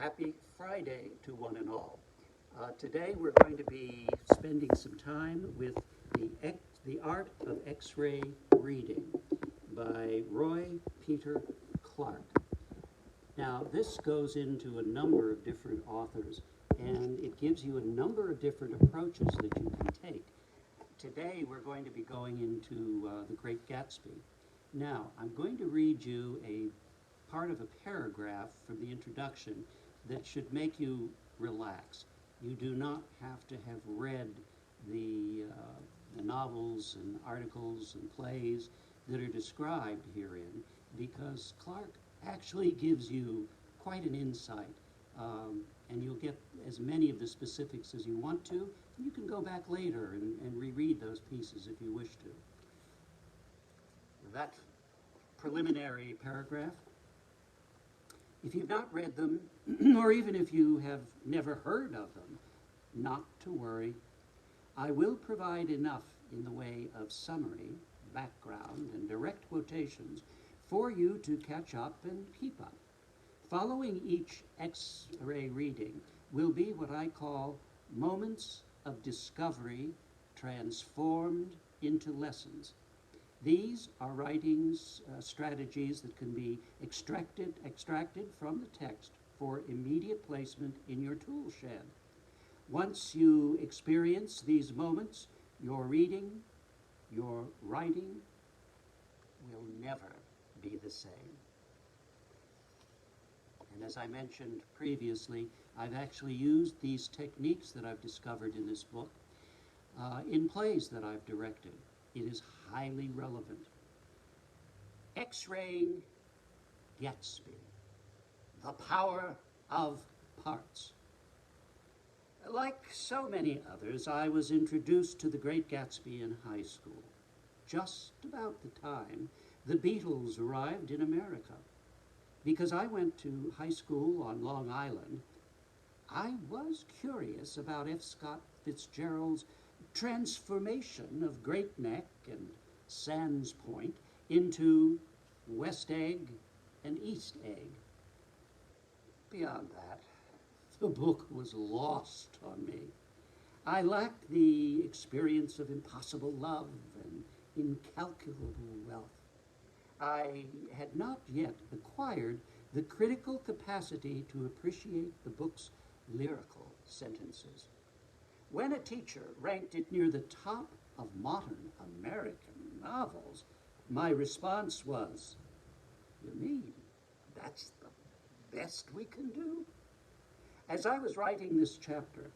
Happy Friday to one and all. Today we're going to be spending some time with the Art of X-Ray Reading by Roy Peter Clark. Now this goes into a number of different authors and it gives you a number of different approaches that you can take. Today we're going to be going into The Great Gatsby. Now I'm going to read you a part of a paragraph from the introduction that should make you relax. You do not have to have read the novels and articles and plays that are described herein, because Clark actually gives you quite an insight, and you'll get as many of the specifics as you want to. You can go back later and reread those pieces if you wish to. That preliminary paragraph, if you've not read them, or even if you have never heard of them, not to worry. I will provide enough in the way of summary, background, and direct quotations for you to catch up and keep up. Following each X-ray reading will be what I call moments of discovery transformed into lessons. These are writings strategies that can be extracted from the text for immediate placement in your tool shed. Once you experience these moments, your reading, your writing will never be the same. And as I mentioned previously, I've actually used these techniques that I've discovered in this book in plays that I've directed. It is highly relevant. X-raying Gatsby, the power of parts. Like so many others, I was introduced to The Great Gatsby in high school, just about the time the Beatles arrived in America. Because I went to high school on Long Island, I was curious about F. Scott Fitzgerald's transformation of Great Neck and Sands Point into West Egg and East Egg. Beyond that, the book was lost on me. I lacked the experience of impossible love and incalculable wealth. I had not yet acquired the critical capacity to appreciate the book's lyrical sentences. When a teacher ranked it near the top of modern American novels, my response was, "You mean that's the best we can do?" As I was writing this chapter,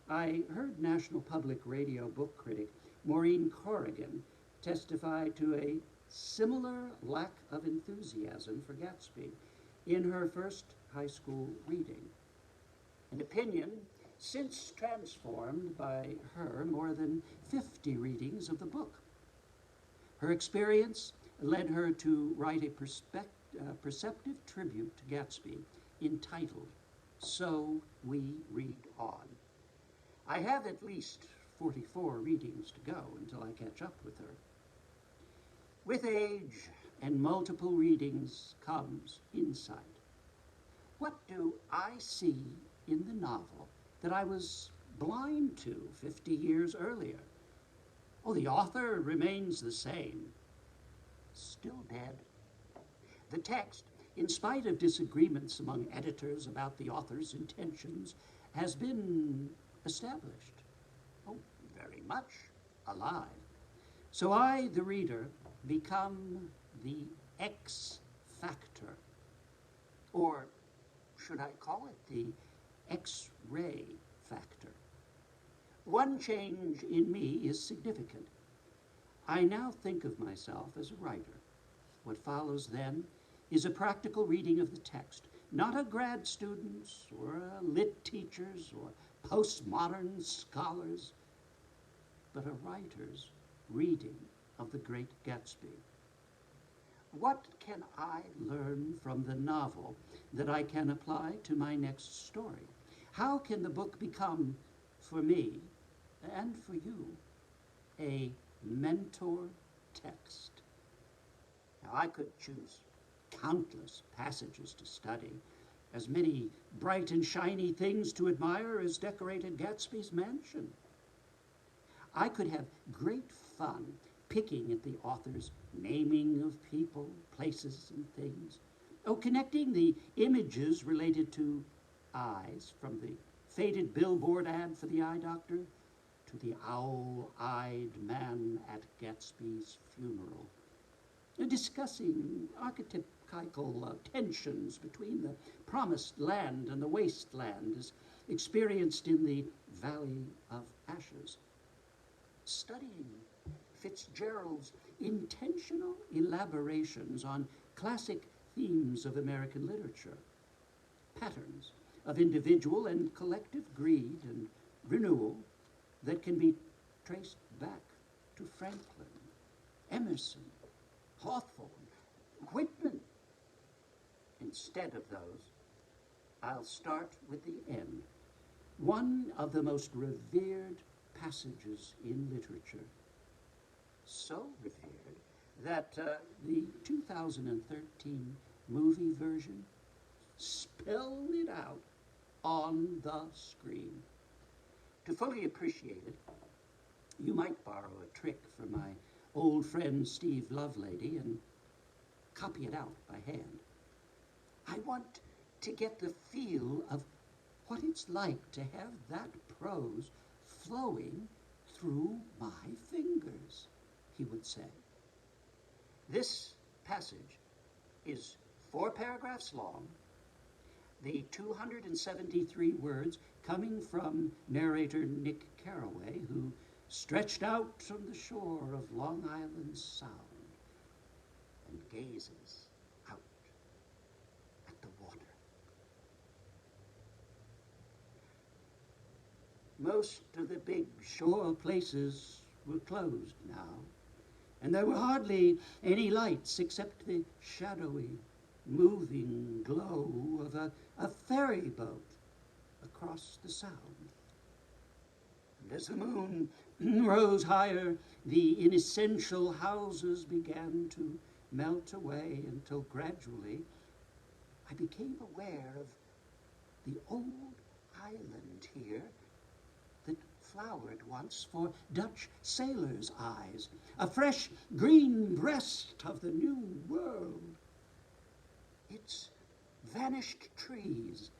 I heard National Public Radio book critic Maureen Corrigan testify to a similar lack of enthusiasm for Gatsby in her first high school reading, an opinion since transformed by her more than 50 readings of the book. Her experience led her to write a perceptive tribute to Gatsby entitled, "So We Read On." I have at least 44 readings to go until I catch up with her. With age and multiple readings comes insight. What do I see in the novel that I was blind to 50 years earlier? Oh, the author remains the same, still dead. The text, in spite of disagreements among editors about the author's intentions, has been established. Oh, very much alive. So I, the reader, become the X factor, or should I call it the X-ray factor? One change in me is significant. I now think of myself as a writer. What follows then is a practical reading of the text, not a grad student's or a lit teacher's or postmodern scholars, but a writer's reading of The Great Gatsby. What can I learn from the novel that I can apply to my next story? How can the book become, for me and for you, a mentor text? Now, I could choose countless passages to study, as many bright and shiny things to admire as decorated Gatsby's mansion. I could have great fun picking at the author's naming of people, places, and things. Oh, connecting the images related to eyes, from the faded billboard ad for the eye doctor to the owl-eyed man at Gatsby's funeral. Discussing archetypical tensions between the promised land and the wasteland as experienced in the Valley of Ashes. Studying Fitzgerald's intentional elaborations on classic themes of American literature, patterns of individual and collective greed and renewal that can be traced back to Franklin, Emerson, Hawthorne, Whitman. Instead of those, I'll start with the end, one of the most revered passages in literature. So revered that the 2013 movie version spelled it out on the screen. To fully appreciate it, you might borrow a trick from my old friend Steve Lovelady and copy it out by hand. I want to get the feel of what it's like to have that prose flowing through my fingers, he would say. This passage is 4 paragraphs long, the 273 words coming from narrator Nick Carraway, who stretched out on the shore of Long Island Sound and gazes out at the water. Most of the big shore places were closed now, and there were hardly any lights except the shadowy, moving glow of a ferry boat across the Sound. And as the moon rose higher, the inessential houses began to melt away until gradually I became aware of the old island here that flowered once for Dutch sailors' eyes, a fresh green breast of the New World. Its vanished trees,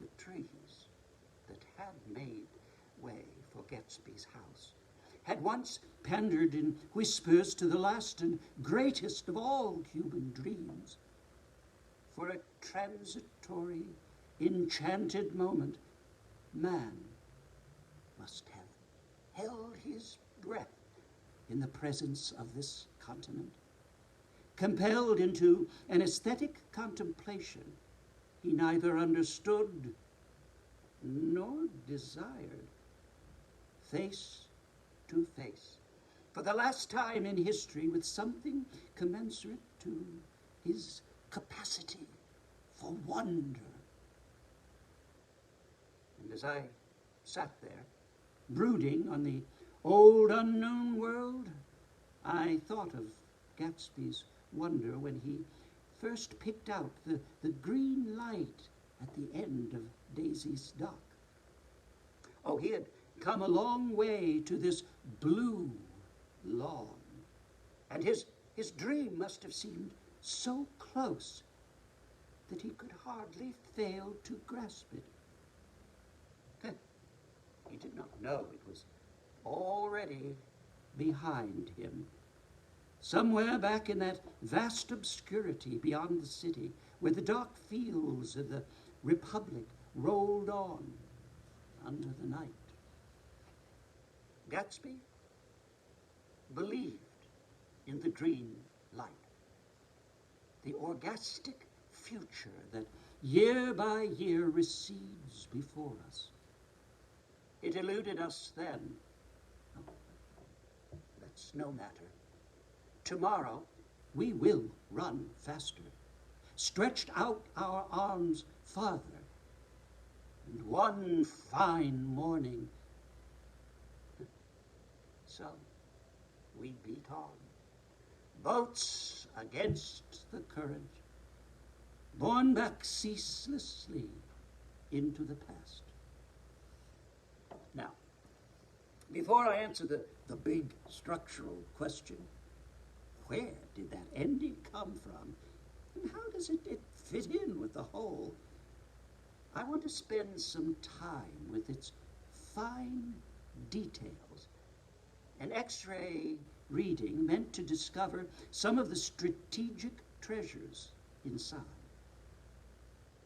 the trees that had made way for Gatsby's house, had once pandered in whispers to the last and greatest of all human dreams. For a transitory, enchanted moment, man must have held his breath in the presence of this continent. Compelled into an aesthetic contemplation he neither understood nor desired, face to face, for the last time in history, with something commensurate to his capacity for wonder. And as I sat there, brooding on the old unknown world, I thought of Gatsby's wonder when he first picked out the green light at the end of Daisy's dock. Oh, he had come a long way to this blue lawn, and his dream must have seemed so close that he could hardly fail to grasp it. He did not know it was already behind him, somewhere back in that vast obscurity beyond the city, where the dark fields of the Republic rolled on under the night. Gatsby believed in the green light, the orgastic future that year by year recedes before us. It eluded us then. Oh, that's no matter. Tomorrow, we will run faster, stretched out our arms farther, and one fine morning, so we beat on, boats against the current, borne back ceaselessly into the past. Now, before I answer the big structural question, where did that ending come from? And how does it fit in with the whole? I want to spend some time with its fine details. An X-ray reading meant to discover some of the strategic treasures inside.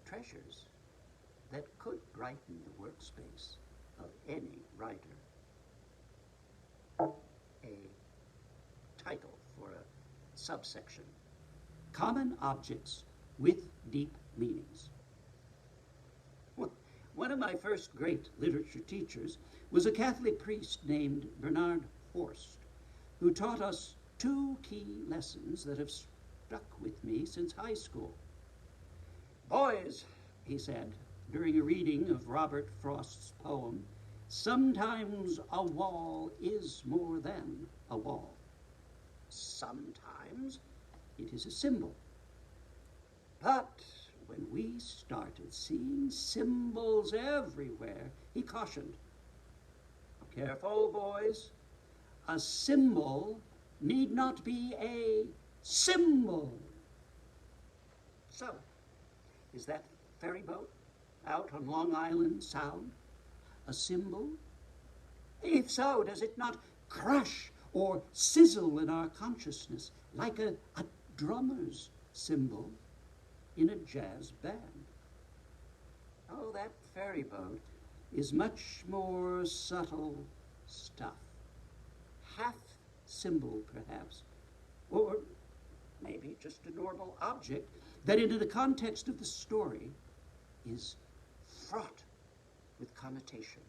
Treasures that could brighten the workspace of any writer. A title for a subsection: Common Objects with Deep Meanings. One of my first great literature teachers was a Catholic priest named Bernard Horst, who taught us two key lessons that have stuck with me since high school. Boys, he said, during a reading of Robert Frost's poem, sometimes a wall is more than a wall. Sometimes it is a symbol. But when we started seeing symbols everywhere, he cautioned, careful, boys, a symbol need not be a symbol. So, is that ferry boat out on Long Island Sound a symbol? If so, does it not crush or sizzle in our consciousness like a drummer's cymbal in a jazz band? Oh, that ferry boat is much more subtle stuff. Half symbol, perhaps, or maybe just a normal object that in the context of the story is fraught with connotation.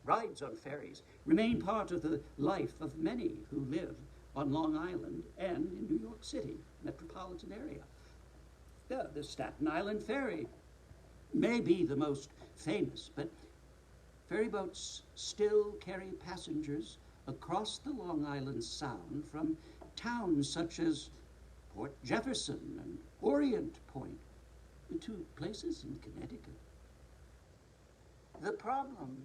Rides on ferries remain part of the life of many who live on Long Island and in New York City metropolitan area. The Staten Island Ferry may be the most famous, but ferry boats still carry passengers across the Long Island Sound from towns such as Port Jefferson and Orient Point to places in Connecticut. The problem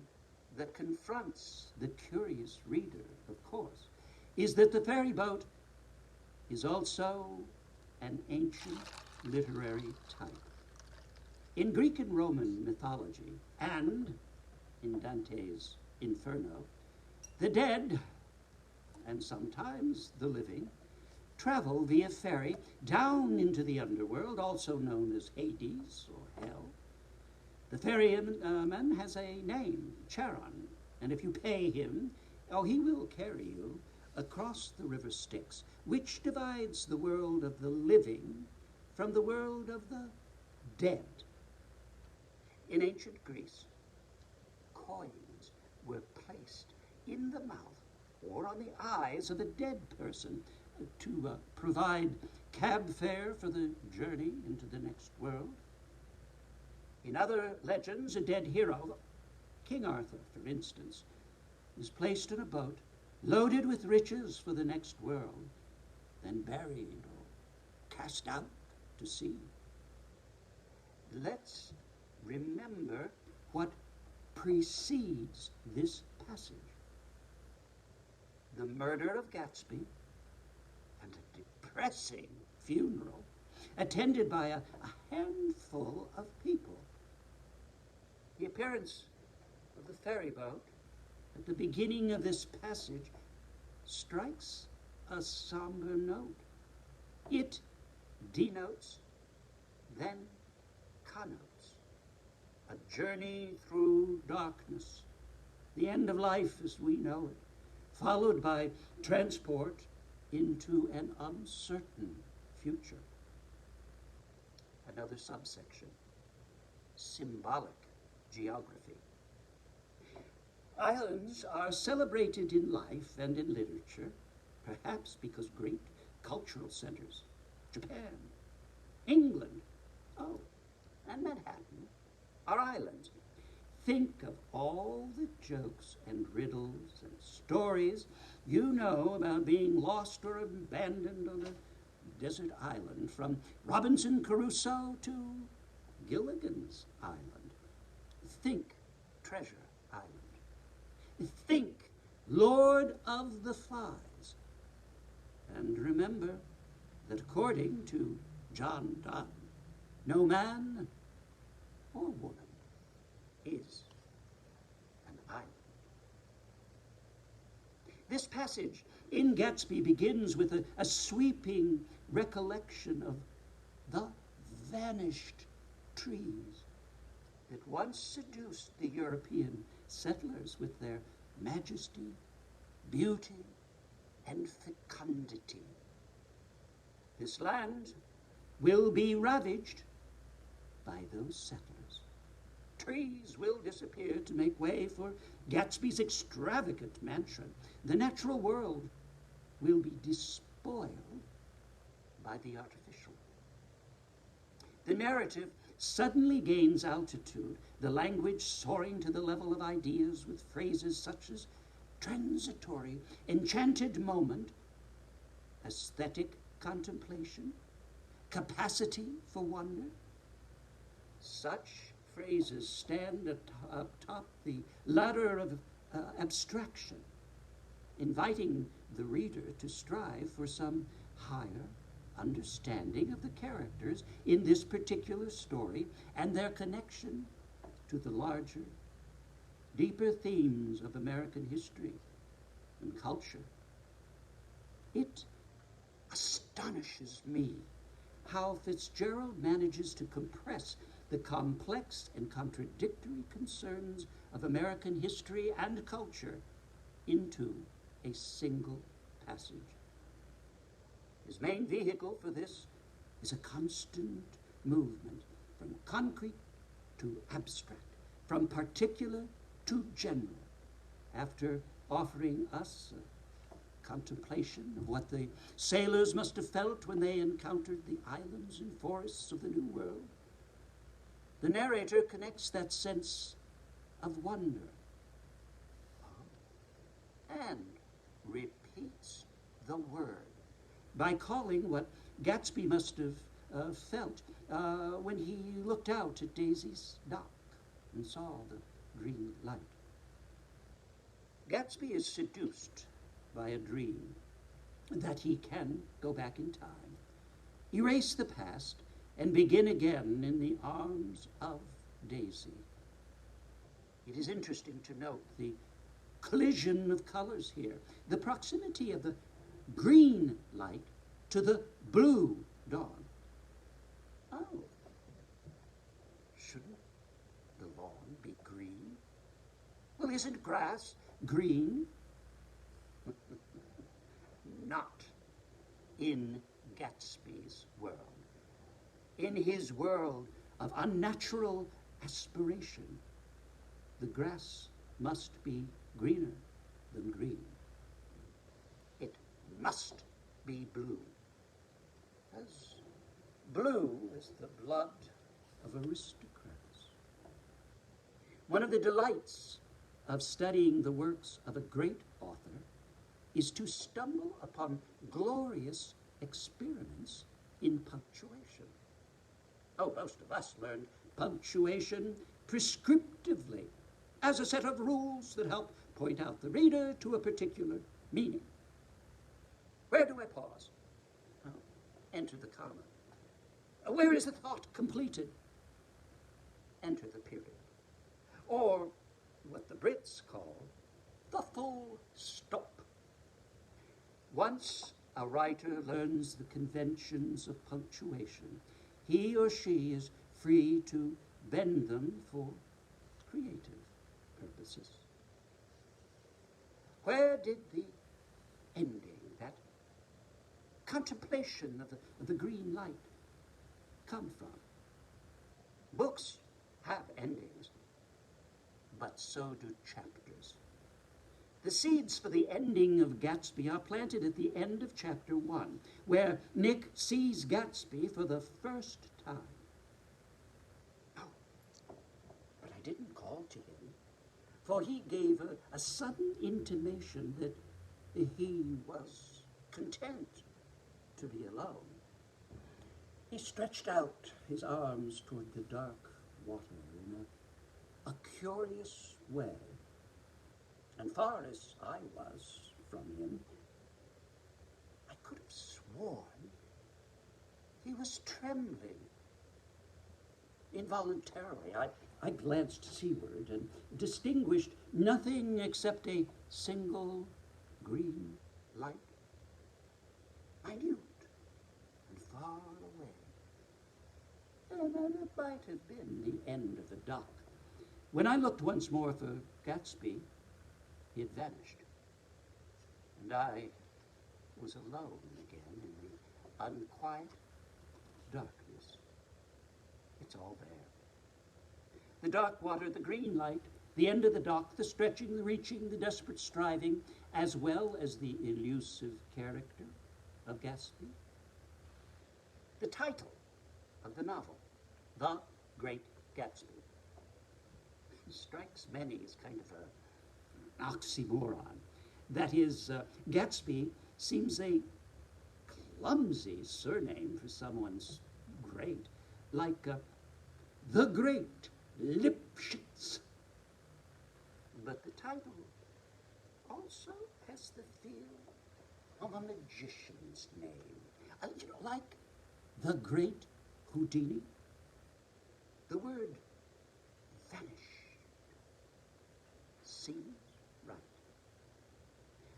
that confronts the curious reader, of course, is that the ferry boat is also an ancient literary type. In Greek and Roman mythology, and in Dante's Inferno, the dead, and sometimes the living, travel via ferry down into the underworld, also known as Hades or Hell. The ferryman has a name, Charon, and if you pay him, he will carry you across the river Styx, which divides the world of the living from the world of the dead. In ancient Greece, coins were placed in the mouth or on the eyes of a dead person to provide cab fare for the journey into the next world. In other legends, a dead hero, King Arthur, for instance, is placed in a boat loaded with riches for the next world, then buried or cast out to sea. Let's remember what precedes this passage. The murder of Gatsby and a depressing funeral attended by a handful of people. The appearance of the ferry boat at the beginning of this passage strikes a somber note. It denotes, then connotes, a journey through darkness, the end of life as we know it, followed by transport into an uncertain future. Another subsection, symbolic geography. Islands are celebrated in life and in literature, perhaps because great cultural centers, Japan, England, and Manhattan, are islands. Think of all the jokes and riddles and stories you know about being lost or abandoned on a desert island, from Robinson Crusoe to Gilligan's Island. Think Treasure Island. Think Lord of the Flies. And remember that according to John Donne, no man or woman is an island. This passage in Gatsby begins with a sweeping recollection of the vanished trees that once seduced the European settlers with their majesty, beauty, and fecundity. This land will be ravaged by those settlers. Trees will disappear to make way for Gatsby's extravagant mansion. The natural world will be despoiled by the artificial. The narrative suddenly gains altitude, the language soaring to the level of ideas with phrases such as transitory, enchanted moment, aesthetic contemplation, capacity for wonder. Such phrases stand atop the ladder of abstraction, inviting the reader to strive for some higher understanding of the characters in this particular story and their connection to the larger, deeper themes of American history and culture. It astonishes me how Fitzgerald manages to compress the complex and contradictory concerns of American history and culture into a single passage. His main vehicle for this is a constant movement from concrete to abstract, from particular to general, after offering us a contemplation of what the sailors must have felt when they encountered the islands and forests of the New World. The narrator connects that sense of wonder and repeats the word by calling what Gatsby must have felt when he looked out at Daisy's dock and saw the green light. Gatsby is seduced by a dream that he can go back in time, erase the past, and begin again in the arms of Daisy. It is interesting to note the collision of colors here, the proximity of the green light to the blue dawn. Oh, shouldn't the lawn be green? Well, isn't grass green? Not in Gatsby's world. In his world of unnatural aspiration, the grass must be greener than green. It must be blue, as blue as the blood of aristocrats. One of the delights of studying the works of a great author is to stumble upon glorious experiments in punctuation. Oh, most of us learned punctuation prescriptively as a set of rules that help point out the reader to a particular meaning. Where do I pause? Oh, enter the comma. Where is the thought completed? Enter the period. Or what the Brits call the full stop. Once a writer learns the conventions of punctuation, he or she is free to bend them for creative purposes. Where did the ending, that contemplation of the green light, come from? Books have endings, but so do chapters. The seeds for the ending of Gatsby are planted at the end of chapter 1, where Nick sees Gatsby for the first time. Oh, but I didn't call to him, for he gave a sudden intimation that he was content to be alone. He stretched out his arms toward the dark water in a curious way. And far as I was from him, I could have sworn he was trembling. Involuntarily, I glanced seaward and distinguished nothing except a single green light, minute and far away. And it might have been the end of the dock. When I looked once more for Gatsby, he had vanished, and I was alone again in the unquiet darkness. It's all there. The dark water, the green light, the end of the dock, the stretching, the reaching, the desperate striving, as well as the elusive character of Gatsby. The title of the novel, The Great Gatsby, strikes many as kind of an oxymoron. That is, Gatsby seems a clumsy surname for someone's great, like the Great Lipschitz. But the title also has the feel of a magician's name. Like the Great Houdini. The word vanish seems right.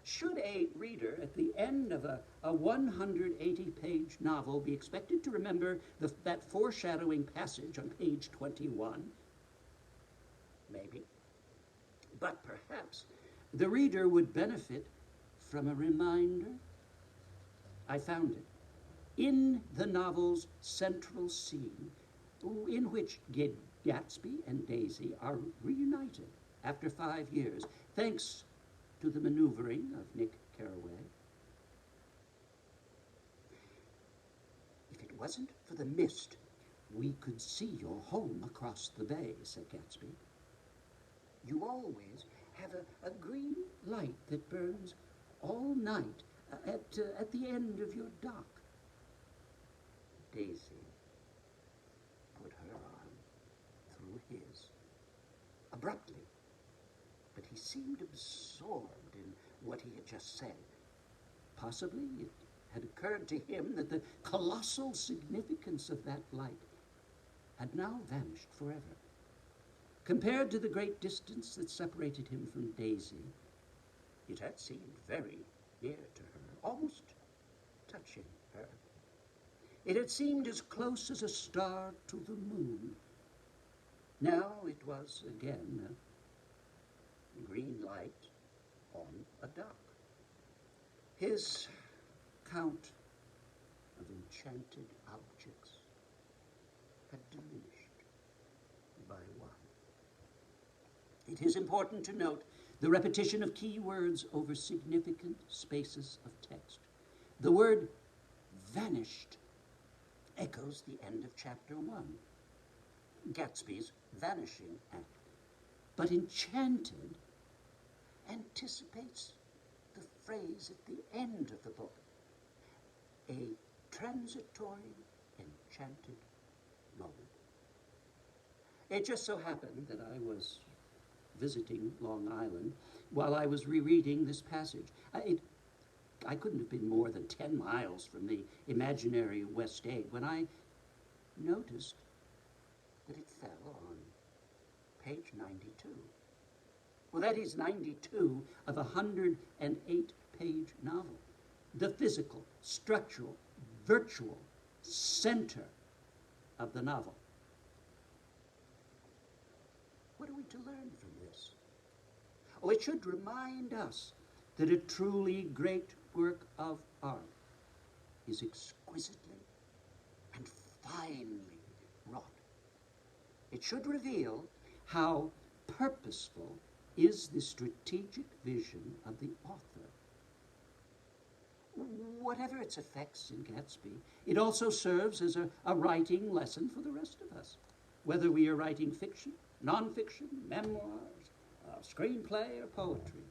Should a reader at the end of a 180-page novel be expected to remember that foreshadowing passage on page 21? Maybe. But perhaps the reader would benefit from a reminder. I found it in the novel's central scene, in which Gatsby and Daisy are reunited after 5 years, thanks to the maneuvering of Nick Carraway. If it wasn't for the mist, we could see your home across the bay, said Gatsby. You always have a green light that burns all night at the end of your dock. Daisy put her arm through his, abruptly, but he seemed absorbed in what he had just said. Possibly it had occurred to him that the colossal significance of that light had now vanished forever. Compared to the great distance that separated him from Daisy, it had seemed very near to her, almost touching her. It had seemed as close as a star to the moon. Now it was again a green light on a dock. His count of enchanted objects had diminished by one. It is important to note the repetition of key words over significant spaces of text. The word vanished echoes the end of chapter 1, Gatsby's vanishing act. But enchanted anticipates the phrase at the end of the book, a transitory, enchanted moment. It just so happened that I was visiting Long Island while I was rereading this passage. I couldn't have been more than 10 miles from the imaginary West Egg when I noticed that it fell on page 92. Well, that is 92 of a 108-page novel. The physical, structural, virtual center of the novel. What are we to learn from this? Oh, it should remind us that a truly great work of art is exquisitely and finely wrought. It should reveal how purposeful is the strategic vision of the author. Whatever its effects in Gatsby, it also serves as a writing lesson for the rest of us, whether we are writing fiction, nonfiction, memoirs, screenplay, or poetry.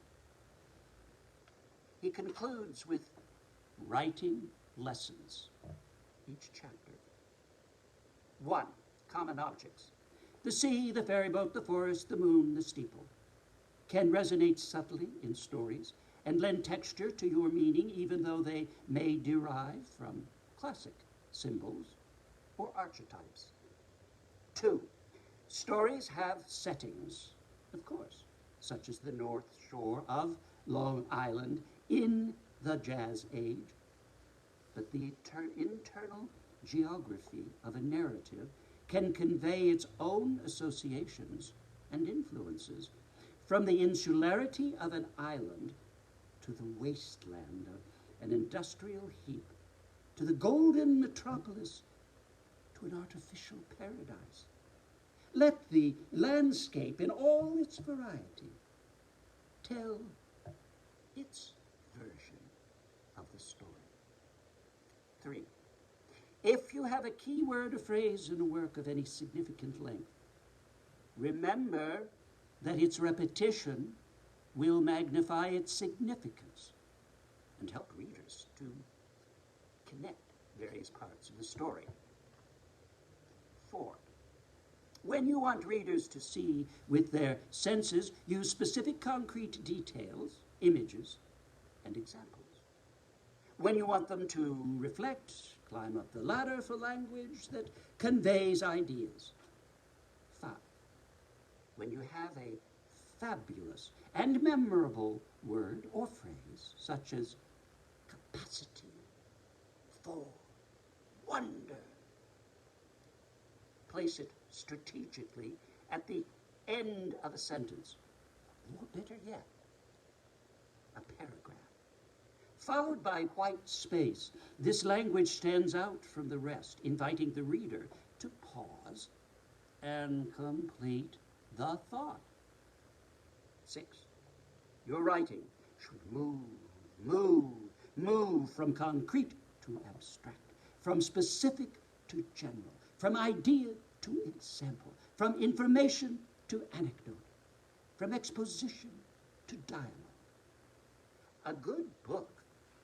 He concludes with writing lessons, each chapter 1. Common objects. The sea, the ferry boat, the forest, the moon, the steeple can resonate subtly in stories and lend texture to your meaning, even though they may derive from classic symbols or archetypes. 2. Stories have settings, of course, such as the North Shore of Long Island in the Jazz Age, but the internal geography of a narrative can convey its own associations and influences, from the insularity of an island to the wasteland of an industrial heap, to the golden metropolis, to an artificial paradise. Let the landscape in all its variety tell its version of the story. 3. If you have a key word or phrase in a work of any significant length, remember that its repetition will magnify its significance and help readers to connect various parts of the story. 4. When you want readers to see with their senses, use specific concrete details, images, and examples. When you want them to reflect, climb up the ladder for language that conveys ideas. 5. When you have a fabulous and memorable word or phrase, such as capacity for wonder, place it strategically at the end of a sentence, or better yet, a paragraph, followed by white space. This language stands out from the rest, inviting the reader to pause and complete the thought. 6. Your writing should move from concrete to abstract, from specific to general, from idea to example, from information to anecdote, from exposition to dialogue. A good book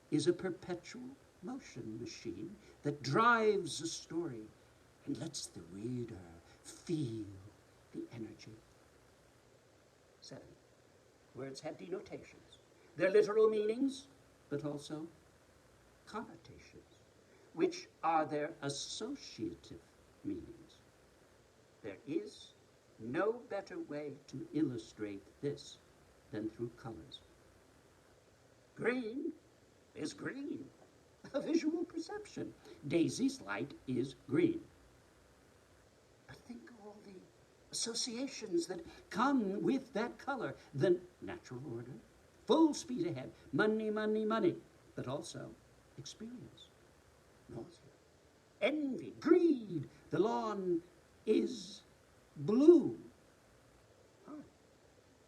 is a perpetual motion machine that drives a story and lets the reader feel the energy. 7. Words have denotations. They're literal meanings, but also connotations, which are their associative meanings. There is no better way to illustrate this than through colors. Green is green, a visual perception. Daisy's light is green. But think of all the associations that come with that color. The natural order, full speed ahead, money, money, money, but also experience, nausea, envy, greed. The lawn is blue.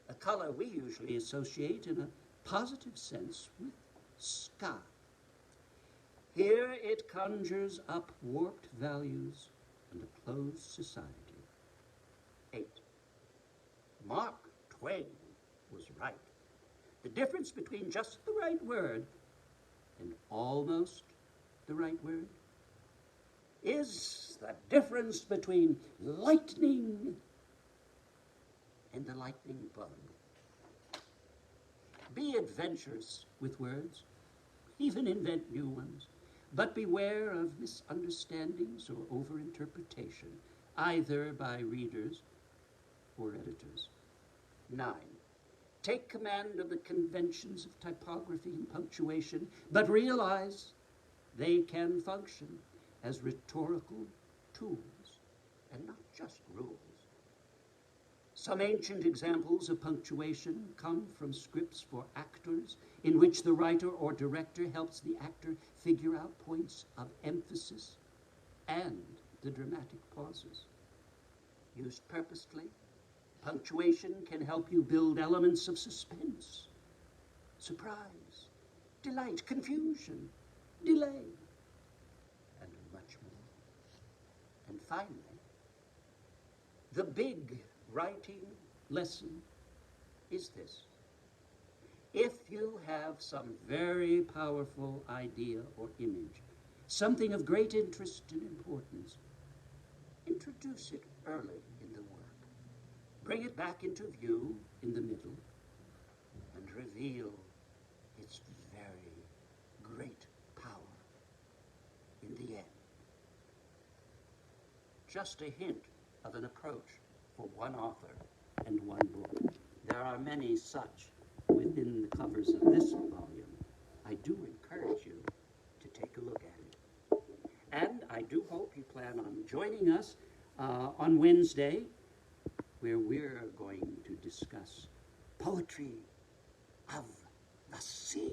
A color we usually associate in a positive sense with sky. Here it conjures up warped values and a closed society. 8. Mark Twain was right. The difference between just the right word and almost the right word is the difference between lightning and the lightning bug. Be adventurous with words, even invent new ones, but beware of misunderstandings or overinterpretation, either by readers or editors. 9. Take command of the conventions of typography and punctuation, but realize they can function as rhetorical tools and not just rules. Some ancient examples of punctuation come from scripts for actors, in which the writer or director helps the actor figure out points of emphasis and the dramatic pauses. Used purposefully, punctuation can help you build elements of suspense, surprise, delight, confusion, delay, and much more. And finally, the big writing lesson is this. If you have some very powerful idea or image, something of great interest and importance, introduce it early in the work, bring it back into view in the middle, and reveal its very great power in the end. Just a hint of an approach for one author and one book. There are many such within the covers of this volume. I do encourage you to take a look at it. And I do hope you plan on joining us on Wednesday, where we're going to discuss poetry of the sea.